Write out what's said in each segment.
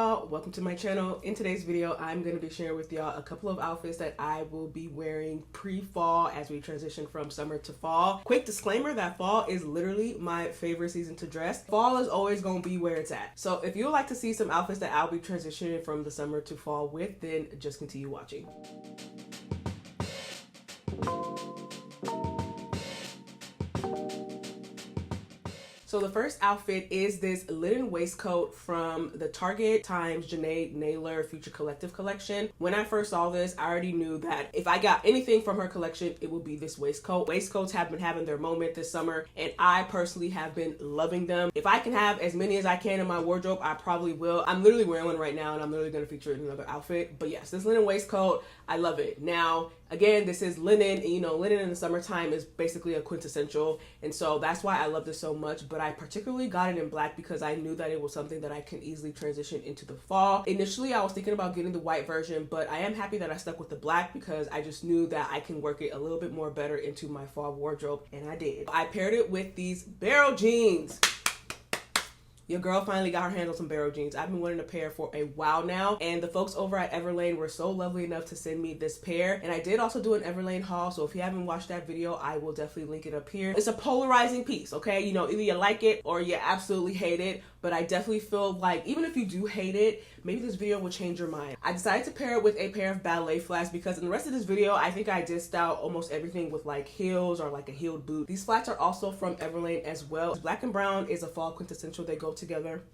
y'all, welcome to my channel. In today's video, I'm going to be sharing with y'all a couple of outfits that I will be wearing pre-fall as we transition from summer to fall. Quick disclaimer that fall is literally my favorite season to dress. Fall is always going to be where it's at. So if you would like to see some outfits that I'll be transitioning from the summer to fall with, then just continue watching. So the first outfit is this linen waistcoat from the Target times Janae Naylor Future Collective collection. When I first saw this, I already knew that if I got anything from her collection, it would be this waistcoat. Waistcoats have been having their moment this summer, and I personally have been loving them. If I can have as many as I can in my wardrobe, I probably will. I'm literally wearing one right now, and I'm literally going to feature it in another outfit. But yes, this linen waistcoat, I love it. Now, again, this is linen, and you know, linen in the summertime is basically a quintessential, and so that's why I love this so much. But I particularly got it in black because I knew that it was something that I can easily transition into the fall. Initially, I was thinking about getting the white version, but I am happy that I stuck with the black because I just knew that I can work it a little bit more better into my fall wardrobe, and I did. I paired it with these barrel jeans. Your girl finally got her hands on some barrel jeans. I've been wanting a pair for a while now, and the folks over at Everlane were so lovely enough to send me this pair. And I did also do an Everlane haul, so if you haven't watched that video, I will definitely link it up here. It's a polarizing piece, okay? You know, either you like it or you absolutely hate it, but I definitely feel like even if you do hate it, maybe this video will change your mind. I decided to pair it with a pair of ballet flats because in the rest of this video, I think I did style almost everything with like heels or like a heeled boot. These flats are also from Everlane as well. Black and brown is a fall quintessential. They go together.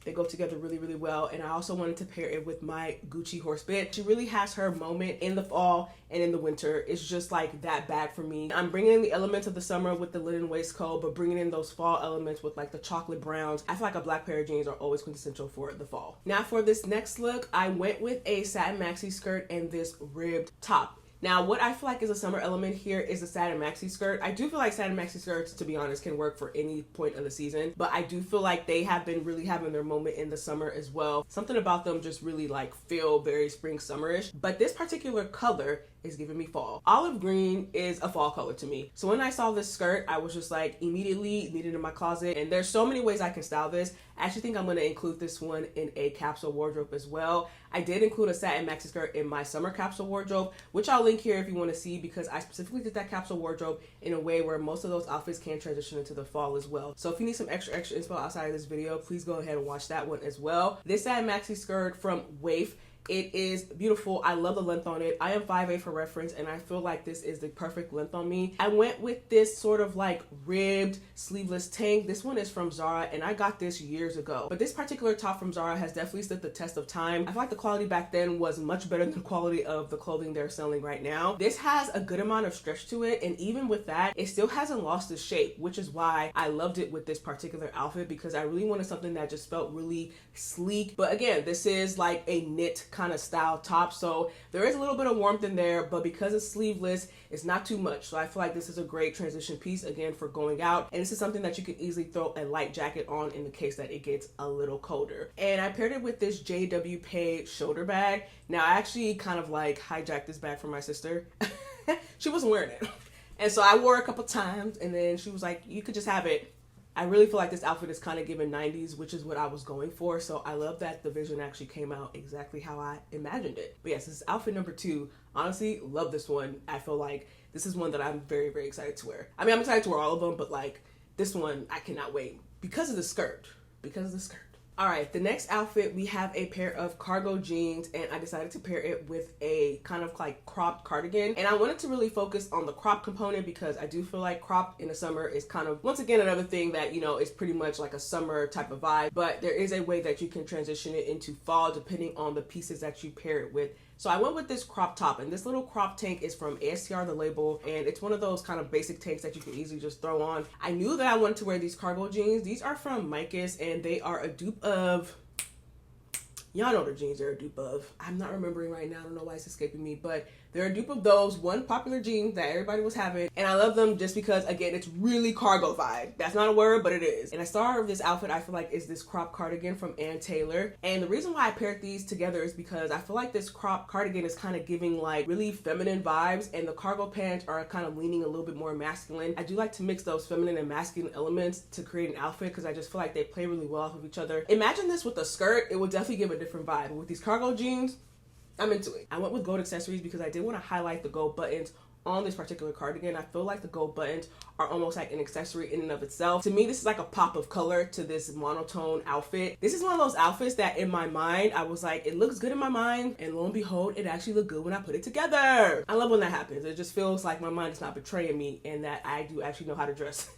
They go together really, really well. And I also wanted to pair it with my Gucci horse bit. She really has her moment in the fall and in the winter. It's just like that bag for me. I'm bringing in the elements of the summer with the linen waistcoat, but bringing in those fall elements with like the chocolate browns. I feel like a black pair of jeans are always quintessential for the fall. Now for this next look, I went with a satin maxi skirt and this ribbed top. Now, what I feel like is a summer element here is the satin maxi skirt. I do feel like satin maxi skirts, to be honest, can work for any point of the season, but I do feel like they have been really having their moment in the summer as well. Something about them just really like feel very spring summerish, but this particular color is giving me fall. Olive green is a fall color to me. So when I saw this skirt, I was just like immediately needed in my closet, and there's so many ways I can style this. I actually think I'm going to include this one in a capsule wardrobe as well. I did include a satin maxi skirt in my summer capsule wardrobe, which I'll link here if you want to see, because I specifically did that capsule wardrobe in a way where most of those outfits can transition into the fall as well. So if you need some extra inspo outside of this video, please go ahead and watch that one as well. This satin maxi skirt from Waif, it is beautiful. I love the length on it. I am 5'8" for reference, and I feel like this is the perfect length on me. I went with this sort of like ribbed sleeveless tank. This one is from Zara, and I got this years ago. But this particular top from Zara has definitely stood the test of time. I feel like the quality back then was much better than the quality of the clothing they're selling right now. This has a good amount of stretch to it, and even with that, it still hasn't lost its shape, which is why I loved it with this particular outfit, because I really wanted something that just felt really sleek. But again, this is like a knit kind of style top, so there is a little bit of warmth in there, but because it's sleeveless, it's not too much. So I feel like this is a great transition piece, again, for going out, and this is something that you can easily throw a light jacket on in the case that it gets a little colder. And I paired it with this JW Pay shoulder bag. Now I actually kind of like hijacked this bag from my sister. She wasn't wearing it, and so I wore it a couple times, and then she was like, you could just have it. I really feel like this outfit is kind of giving 90s, which is what I was going for. So I love that the vision actually came out exactly how I imagined it. But yes, this is outfit number 2. Honestly, love this one. I feel like this is one that I'm very, very excited to wear. I mean, I'm excited to wear all of them, but like this one, I cannot wait because of the skirt. Because of the skirt. All right, the next outfit, we have a pair of cargo jeans, and I decided to pair it with a kind of like cropped cardigan. And I wanted to really focus on the crop component because I do feel like crop in the summer is kind of, once again, another thing that, you know, is pretty much like a summer type of vibe, but there is a way that you can transition it into fall depending on the pieces that you pair it with. So I went with this crop top, and this little crop tank is from ASTR, the label, and it's one of those kind of basic tanks that you can easily just throw on. I knew that I wanted to wear these cargo jeans. These are from Micus, and they are a dupe of, y'all know the jeans they're a dupe of. I'm not remembering right now. I don't know why it's escaping me, but They're a dupe of those one popular jeans that everybody was having, and I love them just because, again, it's really cargo vibe. That's not a word, but it is. And I started this outfit, I feel like, is this crop cardigan from Ann Taylor. And the reason why I paired these together is because I feel like this crop cardigan is kind of giving like really feminine vibes, and the cargo pants are kind of leaning a little bit more masculine. I do like to mix those feminine and masculine elements to create an outfit because I just feel like they play really well off of each other. Imagine this with a skirt, it would definitely give a different vibe. But with these cargo jeans, I'm into it. I went with gold accessories because I did want to highlight the gold buttons on this particular cardigan. I feel like the gold buttons are almost like an accessory in and of itself. To me, this is like a pop of color to this monotone outfit. This is one of those outfits that in my mind, I was like, it looks good in my mind, and lo and behold, it actually looked good when I put it together. I love when that happens. It just feels like my mind is not betraying me and that I do actually know how to dress.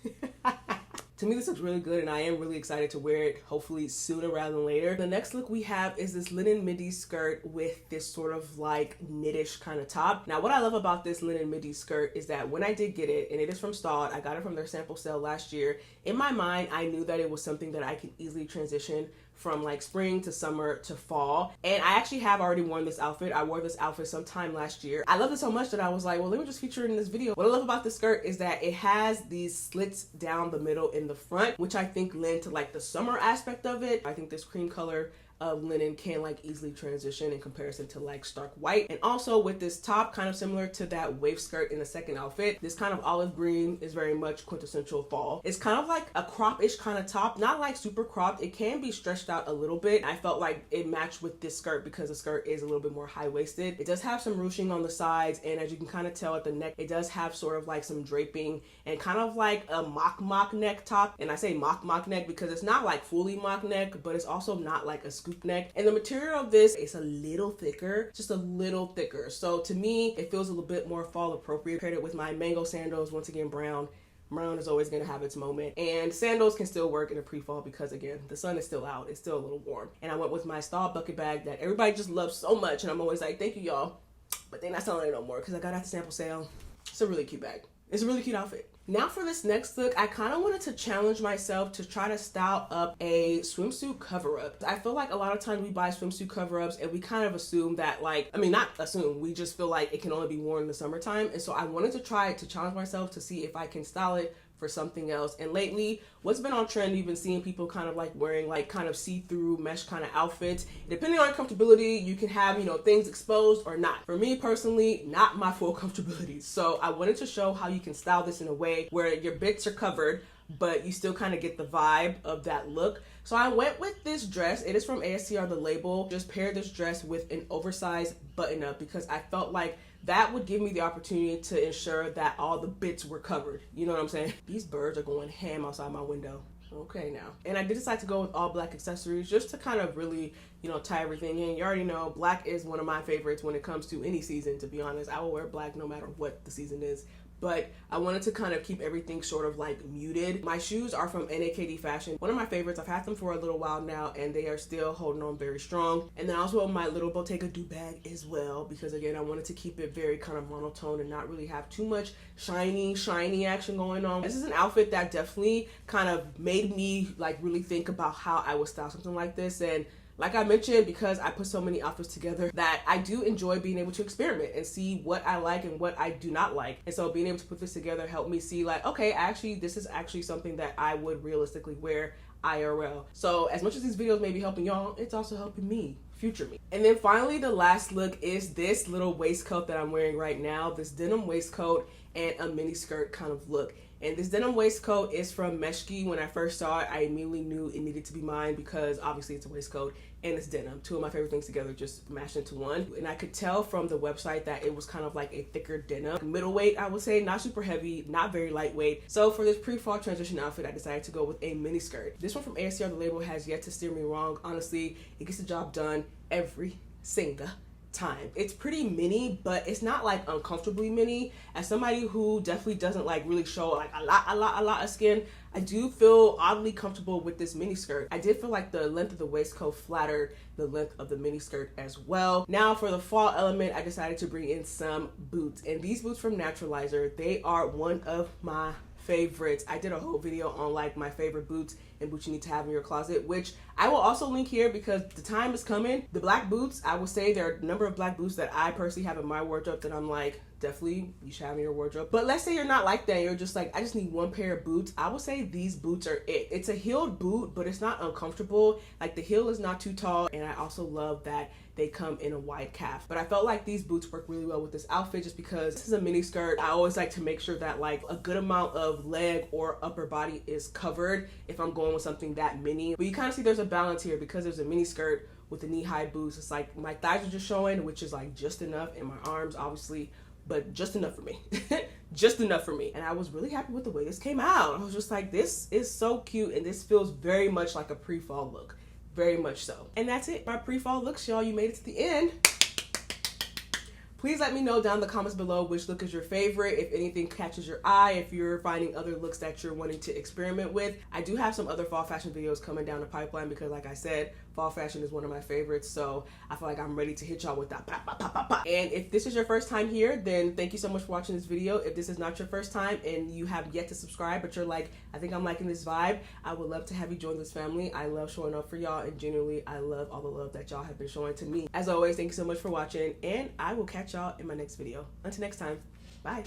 To me, this looks really good, and I am really excited to wear it, hopefully sooner rather than later. The next look we have is this linen midi skirt with this sort of like knitish kind of top. Now, what I love about this linen midi skirt is that when I did get it, and it is from Staud, I got it from their sample sale last year. In my mind, I knew that it was something that I could easily transition from like spring to summer to fall. And I actually have already worn this outfit. I wore this outfit sometime last year. I loved it so much that I was like, well, let me just feature it in this video. What I love about this skirt is that it has these slits down the middle in the front, which I think lend to like the summer aspect of it. I think this cream color of linen can like easily transition in comparison to like stark white. And also with this top, kind of similar to that wave skirt in the second outfit, this kind of olive green is very much quintessential fall. It's kind of like a crop-ish kind of top, not like super cropped. It can be stretched out a little bit. I felt like it matched with this skirt because the skirt is a little bit more high-waisted. It does have some ruching on the sides, and as you can kind of tell at the neck, it does have sort of like some draping and kind of like a mock neck top. And I say mock neck because it's not like fully mock neck, but it's also not like a scoop neck. And the material of this is a little thicker, just a little thicker. So to me, it feels a little bit more fall appropriate. Paired it with my mango sandals, once again brown. Brown is always going to have its moment, and sandals can still work in a pre-fall because again, the sun is still out, it's still a little warm. And I went with my Staud bucket bag that everybody just loves so much, and I'm always like, thank you y'all, but they're not selling it no more because I got it at the sample sale. It's a really cute bag. It's a really cute outfit. Now for this next look, I kind of wanted to challenge myself to try to style up a swimsuit cover-up. I feel like a lot of times we buy swimsuit cover-ups and we kind of assume that like, I mean, not assume, we just feel like it can only be worn in the summertime. And so I wanted to try to challenge myself to see if I can style it for something else. And lately, what's been on trend, you've been seeing people kind of like wearing like kind of see-through mesh kind of outfits. Depending on your comfortability, you can have, you know, things exposed or not. For me personally, not my full comfortability. So I wanted to show how you can style this in a way where your bits are covered, but you still kind of get the vibe of that look. So I went with this dress. It is from ASCR, the label. Just paired this dress with an oversized button-up because I felt like that would give me the opportunity to ensure that all the bits were covered. You know what I'm saying? These birds are going ham outside my window. Okay now. And I did decide to go with all black accessories just to kind of really, you know, tie everything in. You already know black is one of my favorites when it comes to any season, to be honest. I will wear black no matter what the season is. But I wanted to kind of keep everything sort of like muted. My shoes are from NAKD Fashion. One of my favorites. I've had them for a little while now and they are still holding on very strong. And then also my little Bottega do bag as well because again, I wanted to keep it very kind of monotone and not really have too much shiny action going on. This is an outfit that definitely kind of made me like really think about how I would style something like this. And like I mentioned, because I put so many outfits together, that I do enjoy being able to experiment and see what I like and what I do not like. And so being able to put this together helped me see like, okay, actually, this is actually something that I would realistically wear IRL. So as much as these videos may be helping y'all, it's also helping me, future me. And then finally, the last look is this little waistcoat that I'm wearing right now, this denim waistcoat and a mini skirt kind of look. And this denim waistcoat is from Meshki. When I first saw it, I immediately knew it needed to be mine because obviously it's a waistcoat and it's denim. Two of my favorite things together just mashed into one. And I could tell from the website that it was kind of like a thicker denim. Middleweight, I would say, not super heavy, not very lightweight. So for this pre-fall transition outfit, I decided to go with a mini skirt. This one from ASCR, the label, has yet to steer me wrong. Honestly, it gets the job done every single time. It's pretty mini, but it's not like uncomfortably mini. As somebody who definitely doesn't like really show like a lot of skin, I do feel oddly comfortable with this mini skirt. I did feel like the length of the waistcoat flattered the length of the mini skirt as well. Now for the fall element, I decided to bring in some boots, and these boots from Naturalizer, they are one of my favorites. I did a whole video on like my favorite boots and boots you need to have in your closet, which I will also link here because the time is coming. The black boots, I would say there are a number of black boots that I personally have in my wardrobe that I'm like, definitely you should have in your wardrobe. But let's say you're not like that, you're just like, I just need one pair of boots. I would say these boots are it. It's a heeled boot, but it's not uncomfortable. Like the heel is not too tall, and I also love that they come in a wide calf. But I felt like these boots work really well with this outfit just because this is a mini skirt. I always like to make sure that like a good amount of leg or upper body is covered if I'm going with something that mini. But you kind of see there's a balance here because there's a mini skirt with the knee-high boots. It's like my thighs are just showing, which is like just enough, and my arms obviously, but just enough for me. Just enough for me. And I was really happy with the way this came out. I was just like, this is so cute, and this feels very much like a pre-fall look. Very much so. And that's it. My pre-fall looks, y'all. You made it to the end. Please let me know down in the comments below which look is your favorite, if anything catches your eye, if you're finding other looks that you're wanting to experiment with. I do have some other fall fashion videos coming down the pipeline because like I said, fall fashion is one of my favorites, so I feel like I'm ready to hit y'all with that pop, pop, pop, pop, pop. And if this is your first time here, then thank you so much for watching this video. If this is not your first time and you have yet to subscribe, but you're like, I think I'm liking this vibe, I would love to have you join this family. I love showing up for y'all, and genuinely, I love all the love that y'all have been showing to me. As always, thank you so much for watching, and I will catch y'all in my next video. Until next time, bye.